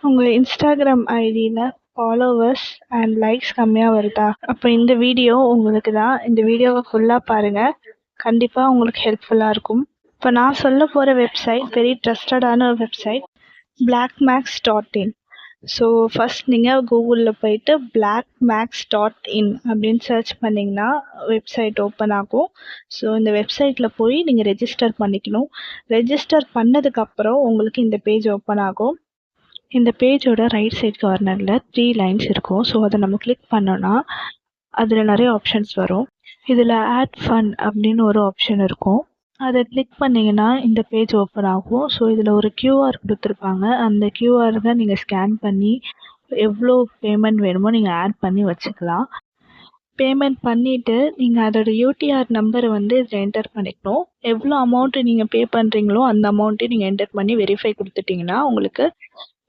உங்கள் இன்ஸ்டாகிராம் ஐடியில் followers and likes கம்மியாக வருதா? அப்போ இந்த வீடியோ உங்களுக்கு தான். இந்த வீடியோவை ஃபுல்லாக பாருங்கள். கண்டிப்பாக உங்களுக்கு ஹெல்ப்ஃபுல்லாக இருக்கும். இப்போ நான் சொல்ல போகிற வெப்சைட் வெரி ட்ரஸ்டடான ஒரு வெப்சைட், blackmax.in. ஸோ ஃபஸ்ட் நீங்கள் கூகுளில் போயிட்டு blackmax.in அப்படின்னு சர்ச் பண்ணிங்கன்னா வெப்சைட் ஓப்பன் ஆகும். ஸோ இந்த வெப்சைட்டில் போய் நீங்கள் ரெஜிஸ்டர் பண்ணிக்கணும். ரெஜிஸ்டர் பண்ணதுக்கப்புறம் உங்களுக்கு இந்த பேஜ் ஓப்பன் ஆகும். இந்த பேஜோட ரைட் சைட் கார்னரில் 3 லைன்ஸ் இருக்கும். ஸோ அதை நம்ம கிளிக் பண்ணோன்னா அதில் நிறைய ஆப்ஷன்ஸ் வரும். இதில் ஆட் ஃபண்ட் அப்படின்னு ஒரு ஆப்ஷன் இருக்கும். அதை கிளிக் பண்ணிங்கன்னா இந்த பேஜ் ஓப்பன் ஆகும். ஸோ இதில் ஒரு கியூஆர் கொடுத்துருப்பாங்க. அந்த கியூஆரை நீங்கள் ஸ்கேன் பண்ணி எவ்வளோ பேமெண்ட் வேணுமோ நீங்கள் ஆட் பண்ணி வச்சுக்கலாம். பேமெண்ட் பண்ணிவிட்டு நீங்கள் அதோட யூடிஆர் நம்பரை வந்து இதில் என்டர் பண்ணிக்கணும். எவ்வளோ அமௌண்ட்டு நீங்கள் பே பண்ணுறீங்களோ அந்த அமௌண்ட்டையும் நீங்கள் என்டர் பண்ணி வெரிஃபை கொடுத்துட்டிங்கன்னா உங்களுக்கு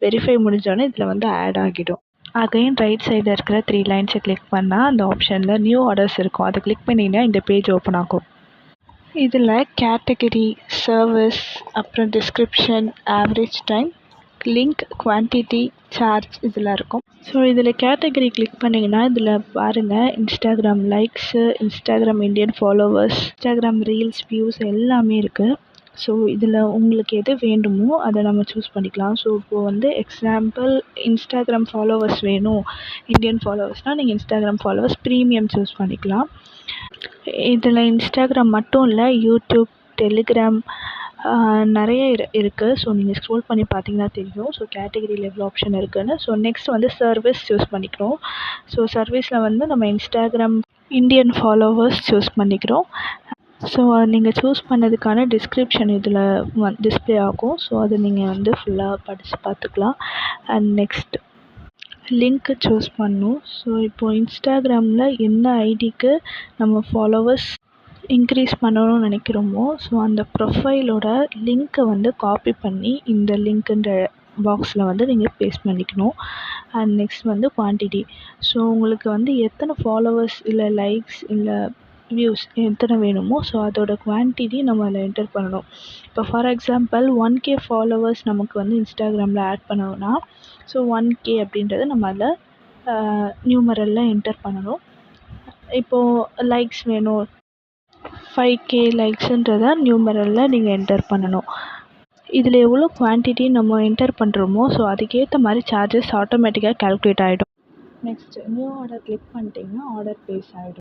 வெரிஃபை முடிஞ்சோடனே இதில் வந்து ஆட் ஆகிடும். அகைன் ரைட் சைடில் இருக்கிற 3 லைன்ஸை கிளிக் பண்ணால் அந்த ஆப்ஷனில் நியூ ஆர்டர்ஸ் இருக்கும். அதை கிளிக் பண்ணிங்கன்னா இந்த பேஜ் ஓப்பன் ஆகும். இதில் கேட்டகரி, சர்வீஸ், அப்புறம் description, average time, link, quantity, charge இதெல்லாம் இருக்கும். ஸோ இதில் கேட்டகரி கிளிக் பண்ணிங்கன்னா இதில் பாருங்கள், Instagram likes, Instagram Indian followers, Instagram reels, views எல்லாமே இருக்குது. ஸோ இதில் உங்களுக்கு எது வேண்டுமோ அதை நம்ம சூஸ் பண்ணிக்கலாம். ஸோ இப்போது வந்து எக்ஸாம்பிள் இன்ஸ்டாகிராம் ஃபாலோவர்ஸ் வேணும், இந்தியன் ஃபாலோவர்ஸ்னால் நீங்கள் இன்ஸ்டாகிராம் ஃபாலோவர்ஸ் ப்ரீமியம் சூஸ் பண்ணிக்கலாம். இதில் இன்ஸ்டாகிராம் மட்டும் இல்லை, யூடியூப், டெலிகிராம் நிறைய இருக்குது. ஸோ நீங்கள் ஸ்க்ரோல் பண்ணி பார்த்தீங்கன்னா தெரியும். ஸோ கேட்டகரியில் எவ்வளோ ஆப்ஷன் இருக்குதுன்னு. ஸோ நெக்ஸ்ட் வந்து சர்வீஸ் சூஸ் பண்ணிக்கிறோம். ஸோ சர்வீஸில் வந்து நம்ம இன்ஸ்டாகிராம் இந்தியன் ஃபாலோவர்ஸ் சூஸ் பண்ணிக்கிறோம். ஸோ நீங்கள் சூஸ் பண்ணதுக்கான டிஸ்கிரிப்ஷன் இதில் டிஸ்பிளே ஆகும். ஸோ அதை நீங்கள் வந்து ஃபுல்லாக படித்து பார்த்துக்கலாம். அண்ட் நெக்ஸ்ட் லிங்க்கு சூஸ் பண்ணணும். ஸோ இப்போது இன்ஸ்டாகிராமில் என்ன ஐடிக்கு நம்ம ஃபாலோவர்ஸ் இன்க்ரீஸ் பண்ணணும்னு நினைக்கிறோமோ ஸோ அந்த ப்ரொஃபைலோட லிங்க்கை வந்து காப்பி பண்ணி இந்த லிங்க்குன்ற பாக்ஸில் வந்து நீங்கள் பேஸ்ட் பண்ணிக்கணும். அண்ட் நெக்ஸ்ட் வந்து குவான்டிட்டி. ஸோ உங்களுக்கு வந்து எத்தனை ஃபாலோவர்ஸ் இல்லை லைக்ஸ் இல்லை வியூஸ் எத்தனை வேணுமோ ஸோ அதோட குவான்டிட்டி நம்ம அதில் என்டர் பண்ணணும். இப்போ ஃபார் எக்ஸாம்பிள் 1K ஃபாலோவர்ஸ் நமக்கு வந்து இன்ஸ்டாகிராமில் ஆட் பண்ணணும்னா ஸோ 1K அப்படின்றத நம்ம அதில் நியூமரலில் என்டர் பண்ணணும். இப்போது லைக்ஸ் வேணும், 5K லைக்ஸுன்றதை நியூமரலில் நீங்கள் என்டர் பண்ணணும். இதில் எவ்வளோ குவான்டிட்டி நம்ம என்டர் பண்ணுறோமோ ஸோ அதுக்கேற்ற மாதிரி சார்ஜஸ் ஆட்டோமேட்டிக்காக கால்குலேட் ஆகிடும். நெக்ஸ்ட் நியூ ஆர்டர் கிளிக் பண்ணிட்டீங்கன்னா ஆர்டர் ப்ளேஸ் ஆகிடும்.